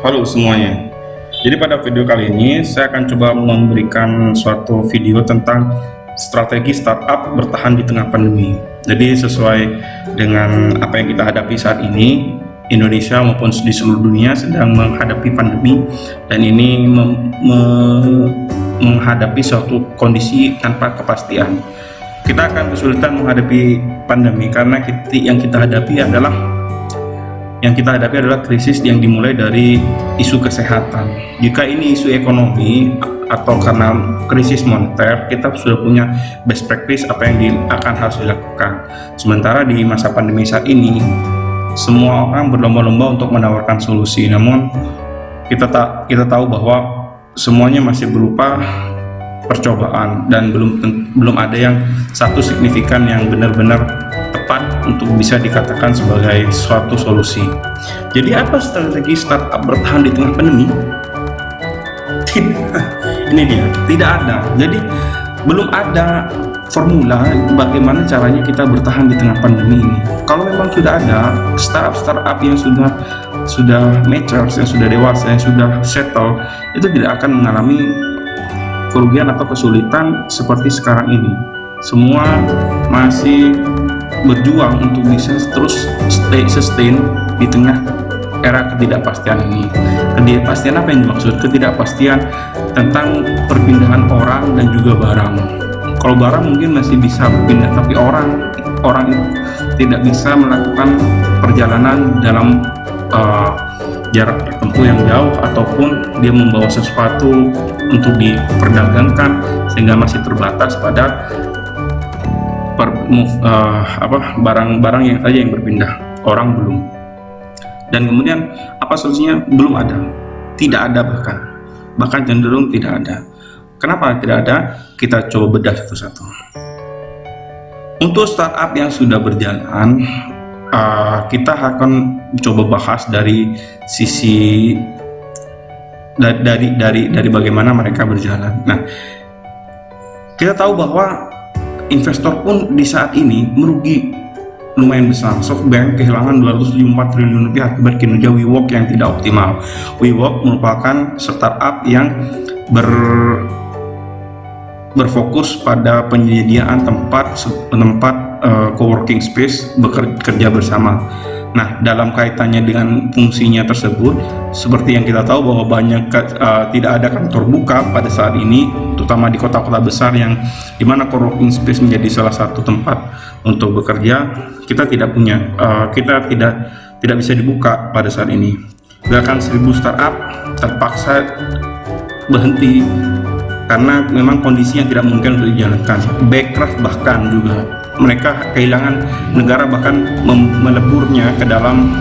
Halo semuanya. Jadi pada video kali ini saya akan coba memberikan suatu video tentang strategi startup bertahan di tengah pandemi. Jadi sesuai dengan apa yang kita hadapi saat ini, Indonesia maupun di seluruh dunia sedang menghadapi pandemi dan ini menghadapi suatu kondisi tanpa kepastian. Kita akan kesulitan menghadapi pandemi karena yang kita hadapi adalah krisis yang dimulai dari isu kesehatan. Jika ini isu ekonomi atau karena krisis moneter, kita sudah punya best practice apa yang harus dilakukan. Sementara di masa pandemi saat ini, semua orang berlomba-lomba untuk menawarkan solusi. Namun kita tahu bahwa semuanya masih berupa percobaan dan belum ada yang satu signifikan yang benar-benar tepat untuk bisa dikatakan sebagai suatu solusi. Jadi apa strategi startup bertahan di tengah pandemi? Ini dia, tidak ada. Jadi belum ada formula bagaimana caranya kita bertahan di tengah pandemi ini. Kalau memang sudah ada startup yang sudah mature, yang sudah dewasa, yang sudah settle, itu tidak akan mengalami kerugian atau kesulitan seperti sekarang ini. Semua masih berjuang untuk bisa terus sustain di tengah era ketidakpastian ini. Ketidakpastian apa yang dimaksud? Ketidakpastian tentang perpindahan orang dan juga barang. Kalau barang mungkin masih bisa berpindah, tapi orang tidak bisa melakukan perjalanan dalam jarak tertentu yang jauh, ataupun dia membawa sesuatu untuk diperdagangkan sehingga masih terbatas pada barang-barang yang saja yang berpindah, orang belum. Dan kemudian apa solusinya? Belum ada, tidak ada, bahkan cenderung tidak ada. Kenapa tidak ada? Kita coba bedah satu-satu. Untuk startup yang sudah berjalan, kita akan coba bahas dari sisi dari bagaimana mereka berjalan. Nah, kita tahu bahwa investor pun di saat ini merugi lumayan besar. SoftBank kehilangan 274 triliun rupiah akibat kinerja WeWork yang tidak optimal. WeWork merupakan startup yang berfokus pada penyediaan tempat coworking space bekerja bersama. Nah, dalam kaitannya dengan fungsinya tersebut, seperti yang kita tahu bahwa tidak ada kantor buka pada saat ini, terutama di kota-kota besar yang dimana coworking space menjadi salah satu tempat untuk bekerja. Kita tidak bisa dibuka pada saat ini. Gerakan 1000 startup terpaksa berhenti karena memang kondisi yang tidak mungkin untuk dijalankan. Backcraft bahkan juga mereka kehilangan, negara bahkan meleburnya ke dalam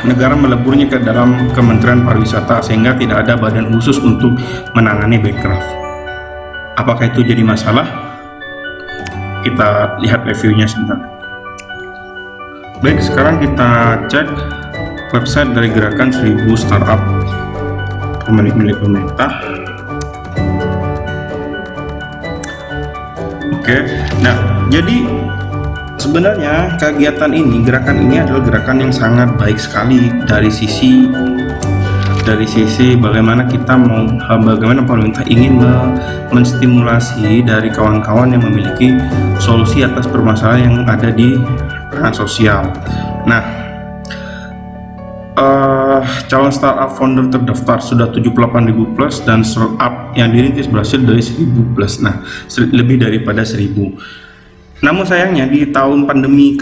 negara meleburnya ke dalam Kementerian Pariwisata sehingga tidak ada badan khusus untuk menangani Backcraft. Apakah itu jadi masalah? Kita lihat reviewnya sebentar. Baik, sekarang kita cek website dari gerakan 1000 startup milik pemerintah. Oke, nah jadi sebenarnya gerakan ini adalah gerakan yang sangat baik sekali dari sisi bagaimana pemerintah ingin menstimulasi dari kawan-kawan yang memiliki solusi atas permasalahan yang ada di ranah sosial. Nah, calon startup founder terdaftar sudah 78.000 plus dan startup yang dirintis berhasil dari 1.000 plus. Nah, lebih daripada 1.000. Namun sayangnya di tahun pandemi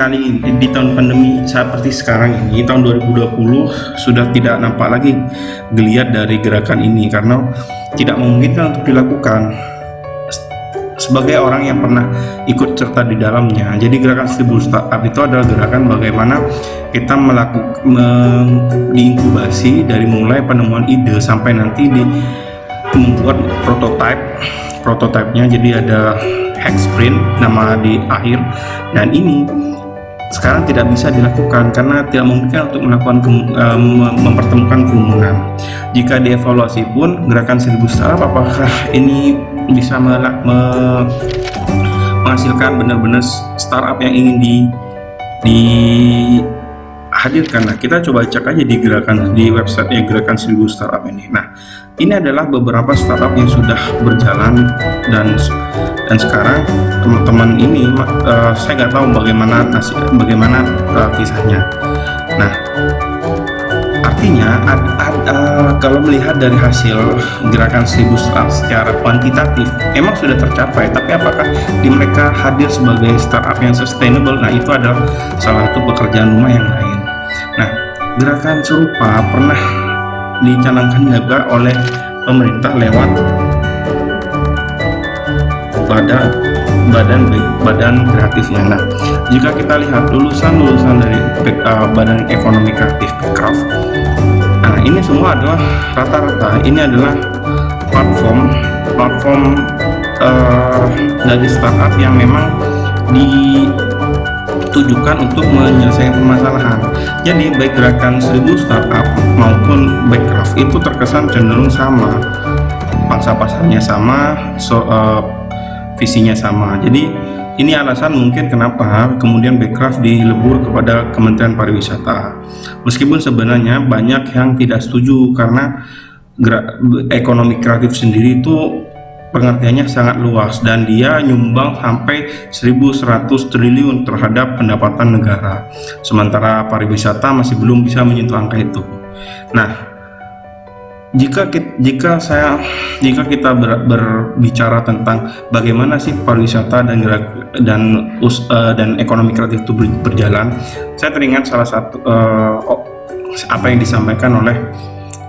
seperti sekarang ini, tahun 2020, sudah tidak nampak lagi geliat dari gerakan ini karena tidak memungkinkan untuk dilakukan. Sebagai orang yang pernah ikut serta di dalamnya, jadi gerakan 1000 startup itu adalah gerakan bagaimana kita diinkubasi dari mulai penemuan ide sampai nanti membuat prototipenya. Jadi ada hack sprint nama di akhir, dan ini sekarang tidak bisa dilakukan karena tidak mungkin untuk mempertemukan kerumunan. Jika dievaluasi pun gerakan 1000 startup, apakah ini bisa menghasilkan benar-benar startup yang ingin hadirkan. Nah, kita coba cek aja di website Gerakan 1000 Startup ini. Nah, ini adalah beberapa startup yang sudah berjalan dan sekarang teman-teman ini saya nggak tahu bagaimana kisahnya. Nah, artinya kalau melihat dari hasil Gerakan 1000 Startup secara kuantitatif emang sudah tercapai, tapi apakah di mereka hadir sebagai startup yang sustainable? Nah, itu adalah salah satu pekerjaan rumah yang lain. Nah, gerakan serupa pernah dicanangkan juga oleh pemerintah lewat badan kreatifnya. Nah, jika kita lihat lulusan dari Badan Ekonomi Kreatif Bekraf, nah ini semua adalah rata-rata ini adalah platform dari startup yang memang ditujukan untuk menyelesaikan permasalahan. Jadi baik Gerakan 1000 Startup maupun Bekraf itu terkesan cenderung sama, pangsa pasarnya sama, visinya sama. Jadi ini alasan mungkin kenapa kemudian Bekraf dilebur kepada Kementerian Pariwisata. Meskipun sebenarnya banyak yang tidak setuju karena ekonomi kreatif sendiri itu pengertiannya sangat luas dan dia nyumbang sampai 1.100 triliun terhadap pendapatan negara. Sementara pariwisata masih belum bisa menyentuh angka itu. Nah, jika kita berbicara tentang bagaimana sih pariwisata dan ekonomi kreatif itu berjalan, saya teringat salah satu apa yang disampaikan oleh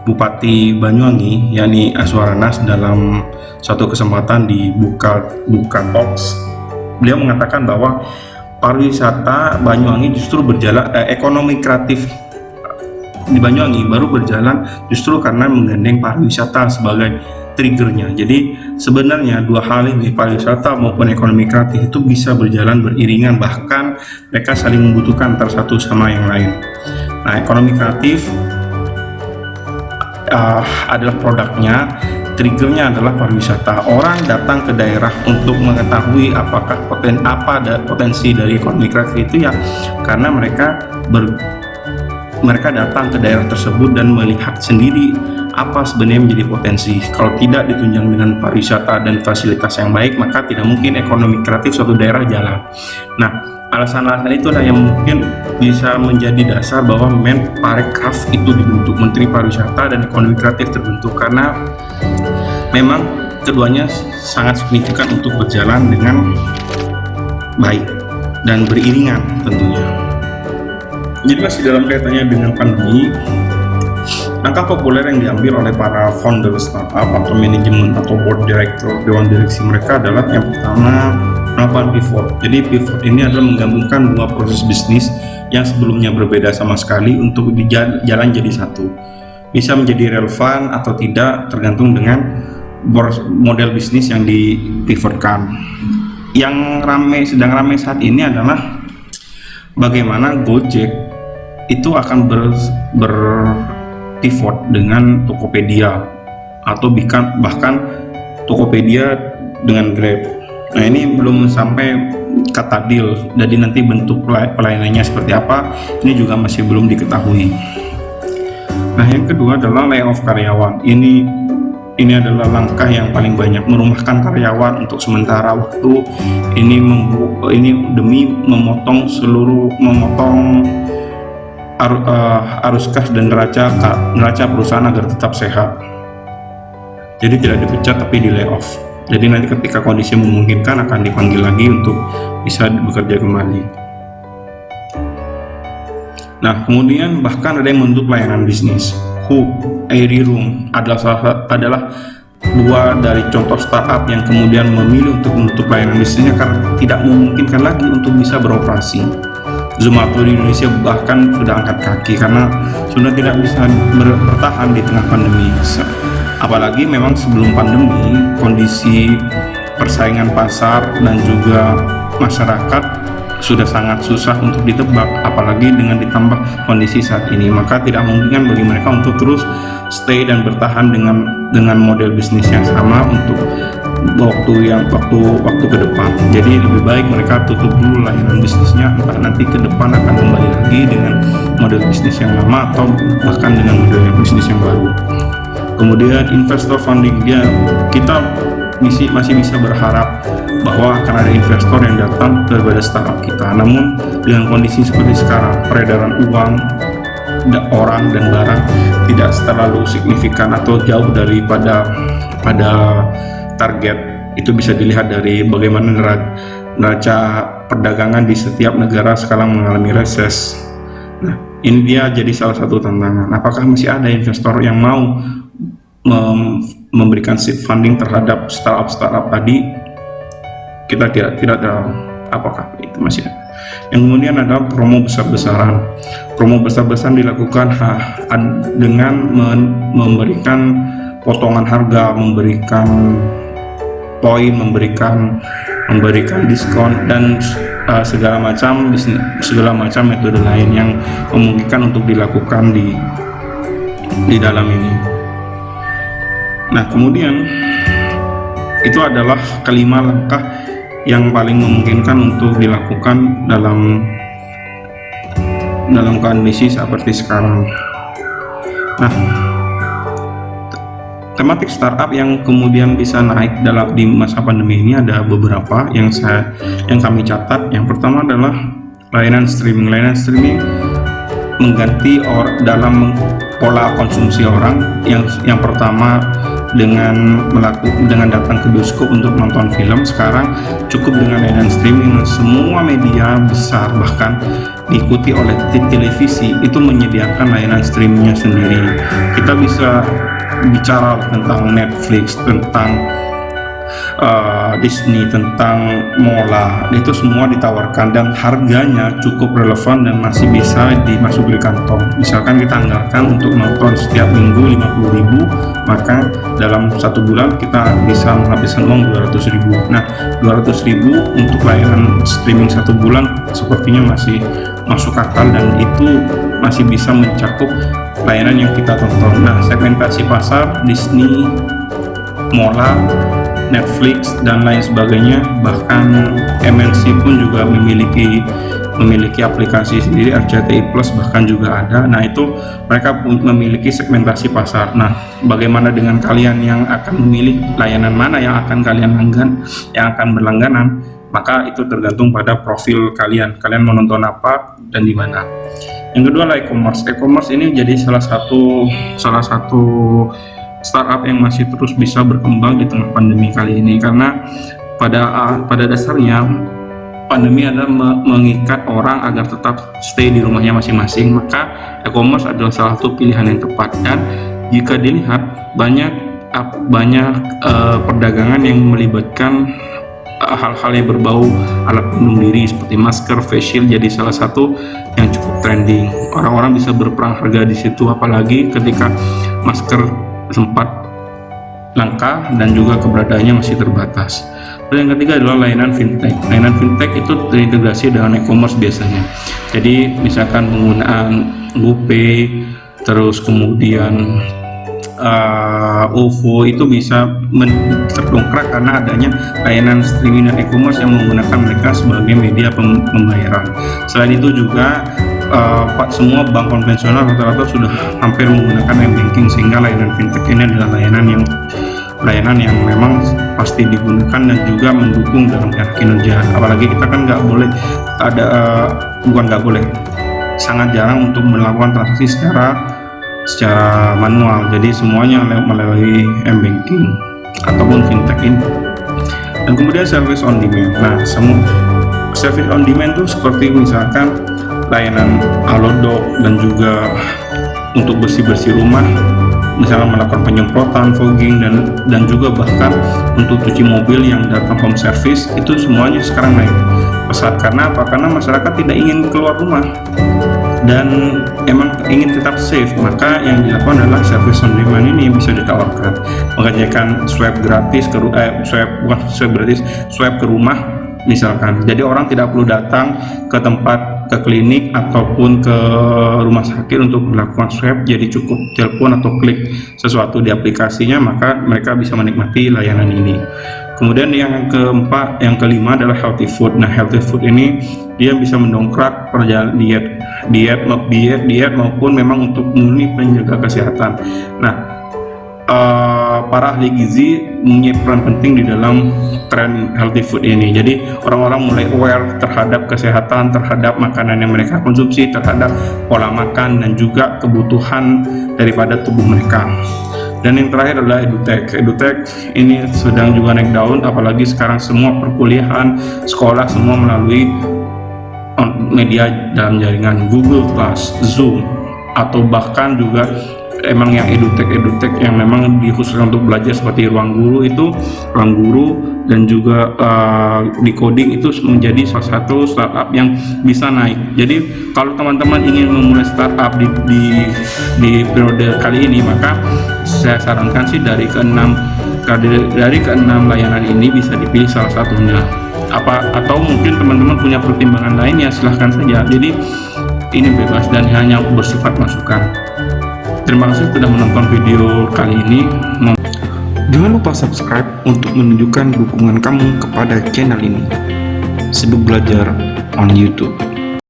Bupati Banyuwangi, yakni Aswaranas, dalam suatu kesempatan di Buka Talks. Beliau mengatakan bahwa pariwisata Banyuwangi justru berjalan, ekonomi kreatif di Banyuwangi baru berjalan justru karena menggandeng pariwisata sebagai triggernya. Jadi sebenarnya dua hal ini, pariwisata maupun ekonomi kreatif, itu bisa berjalan beriringan, bahkan mereka saling membutuhkan antara satu sama yang lain. Nah, ekonomi kreatif adalah produknya, triggernya adalah pariwisata. Orang datang ke daerah untuk mengetahui apakah potensi dari ekonomi kreatif itu ya karena mereka datang ke daerah tersebut dan melihat sendiri apa sebenarnya menjadi potensi. Kalau tidak ditunjang dengan pariwisata dan fasilitas yang baik, maka tidak mungkin ekonomi kreatif suatu daerah jalan. Nah, alasan-alasan itulah yang mungkin bisa menjadi dasar bahwa Menparekraf itu dibentuk, Menteri Pariwisata dan Ekonomi Kreatif terbentuk, karena memang keduanya sangat signifikan untuk berjalan dengan baik dan beriringan tentunya. Jadi masih dalam kaitannya dengan pandemi, angka populer yang diambil oleh para founder startup atau manajemen atau board director, dewan direksi mereka adalah yang pertama melakukan pivot. Jadi pivot ini adalah menggabungkan dua proses bisnis yang sebelumnya berbeda sama sekali untuk jalan jadi satu. Bisa menjadi relevan atau tidak tergantung dengan model bisnis yang dipivotkan. Yang sedang ramai saat ini adalah bagaimana Gojek itu akan berpivot dengan Tokopedia atau bahkan Tokopedia dengan Grab. Nah, ini belum sampai kata deal, jadi nanti bentuk pelayanannya seperti apa ini juga masih belum diketahui. Nah, yang kedua adalah layoff karyawan. Ini adalah langkah yang paling banyak, merumahkan karyawan untuk sementara waktu. Ini demi memotong arus kas dan neraca perusahaan agar tetap sehat. Jadi tidak dipecat tapi di layoff. Jadi nanti ketika kondisi memungkinkan akan dipanggil lagi untuk bisa bekerja kembali. Nah, kemudian bahkan ada yang membentuk layanan bisnis. Hoop, Airy Room adalah dua dari contoh startup yang kemudian memilih untuk menutup layanan bisnisnya karena tidak memungkinkan lagi untuk bisa beroperasi. Zomato di Indonesia bahkan sudah angkat kaki karena sudah tidak bisa bertahan di tengah pandemi. Apalagi memang sebelum pandemi kondisi persaingan pasar dan juga masyarakat sudah sangat susah untuk ditebak, apalagi dengan ditambah kondisi saat ini, maka tidak memungkinkan bagi mereka untuk terus stay dan bertahan dengan model bisnis yang sama untuk waktu ke depan. Jadi lebih baik mereka tutup dulu layanan bisnisnya, entah nanti ke depan akan kembali lagi dengan model bisnis yang lama atau bahkan dengan model bisnis yang baru. Kemudian investor funding, kita masih bisa berharap bahwa akan ada investor yang datang daripada startup kita. Namun dengan kondisi seperti sekarang, peredaran uang orang dan barang tidak terlalu signifikan atau jauh daripada target. Itu bisa dilihat dari bagaimana neraca perdagangan di setiap negara sekarang mengalami reses. Nah, ini dia jadi salah satu tantangan. Apakah masih ada investor yang mau memberikan seed funding terhadap startup tadi? Kita tidak tahu apakah itu masih ada. Yang kemudian ada promo besar-besaran. Promo besar-besaran dilakukan dengan memberikan potongan harga, memberikan poin, memberikan diskon dan segala macam metode lain yang memungkinkan untuk dilakukan di dalam ini. Nah, kemudian itu adalah kelima langkah yang paling memungkinkan untuk dilakukan dalam kondisi seperti sekarang. Nah, tematik startup yang kemudian bisa naik di masa pandemi ini ada beberapa yang kami catat. Yang pertama adalah layanan streaming. Layanan streaming mengganti dalam pola konsumsi orang. Yang pertama dengan datang ke bioskop untuk nonton film, sekarang cukup dengan layanan streaming. Semua media besar bahkan diikuti oleh televisi itu menyediakan layanan streamingnya sendiri. Kita bisa bicara tentang Netflix, tentang Disney, tentang Mola, itu semua ditawarkan dan harganya cukup relevan dan masih bisa dimasuk di kantong. Misalkan kita anggarkan untuk nonton setiap minggu 50.000, maka dalam 1 bulan kita bisa menghabiskan uang 200.000. Nah, 200.000 untuk layanan streaming 1 bulan sepertinya masih masuk akal dan itu masih bisa mencakup layanan yang kita tonton. Nah, segmentasi pasar Disney, Mola, Netflix dan lain sebagainya, bahkan MNC pun juga memiliki aplikasi sendiri, RCTI Plus bahkan juga ada. Nah, itu mereka memiliki segmentasi pasar. Nah, bagaimana dengan kalian yang akan memilih layanan mana yang akan kalian berlangganan? Maka itu tergantung pada profil kalian mau nonton apa dan di mana. Yang kedua adalah e-commerce. E-commerce ini jadi salah satu startup yang masih terus bisa berkembang di tengah pandemi kali ini, karena pada dasarnya pandemi adalah mengikat orang agar tetap stay di rumahnya masing-masing. Maka e-commerce adalah salah satu pilihan yang tepat. Dan jika dilihat banyak perdagangan yang melibatkan hal-hal yang berbau alat pelindung diri seperti masker, face shield jadi salah satu yang cukup trending. Orang-orang bisa berperang harga di situ, apalagi ketika masker sempat langka dan juga keberadaannya masih terbatas. Dan yang ketiga adalah layanan fintech. Layanan fintech itu terintegrasi dengan e-commerce biasanya. Jadi misalkan penggunaan GoPay, terus kemudian OVO itu bisa terdongkrak karena adanya layanan streaming dan e-commerce yang menggunakan mereka sebagai media pembayaran. Selain itu juga semua bank konvensional rata-rata sudah hampir menggunakan m-banking, sehingga layanan fintech ini adalah layanan yang memang pasti digunakan dan juga mendukung dalam kinerja. Apalagi kita kan sangat jarang untuk melakukan transaksi secara manual, jadi semuanya melalui m-banking ataupun fintech ini. Dan kemudian service on demand. Nah, service on demand itu seperti misalkan layanan Halodoc dan juga untuk bersih-bersih rumah, misalnya melakukan penyemprotan, fogging dan juga bahkan untuk cuci mobil yang datang home service, itu semuanya sekarang naik pesat. Karena apa? Karena masyarakat tidak ingin keluar rumah dan emang ingin tetap safe, maka yang dilakukan adalah service on demand ini yang bisa ditawarkan, mengerjakan swab ke rumah misalkan. Jadi orang tidak perlu datang ke klinik ataupun ke rumah sakit untuk melakukan swab, jadi cukup telepon atau klik sesuatu di aplikasinya, maka mereka bisa menikmati layanan ini. Kemudian yang keempat, yang kelima adalah healthy food. Nah, healthy food ini dia bisa mendongkrak perjalanan diet maupun memang untuk murni menjaga kesehatan. Nah, para ahli gizi punya peran penting di dalam tren healthy food ini. Jadi orang-orang mulai aware terhadap kesehatan, terhadap makanan yang mereka konsumsi, terhadap pola makan dan juga kebutuhan daripada tubuh mereka. Dan yang terakhir adalah edutech. Edutech ini sedang juga naik daun, apalagi sekarang semua perkuliahan, sekolah semua melalui media dalam jaringan Google Class, Zoom, atau bahkan juga emang yang edutech yang memang dikhususkan untuk belajar seperti ruang guru dan juga decoding itu menjadi salah satu startup yang bisa naik. Jadi kalau teman-teman ingin memulai startup di periode kali ini, maka saya sarankan sih dari keenam layanan ini bisa dipilih salah satunya. Atau mungkin teman-teman punya pertimbangan lain, ya silahkan saja. Jadi ini bebas dan hanya bersifat masukan. Terima kasih sudah menonton video kali ini. Jangan lupa subscribe untuk menunjukkan dukungan kamu kepada channel ini. Sibuk Belajar on YouTube.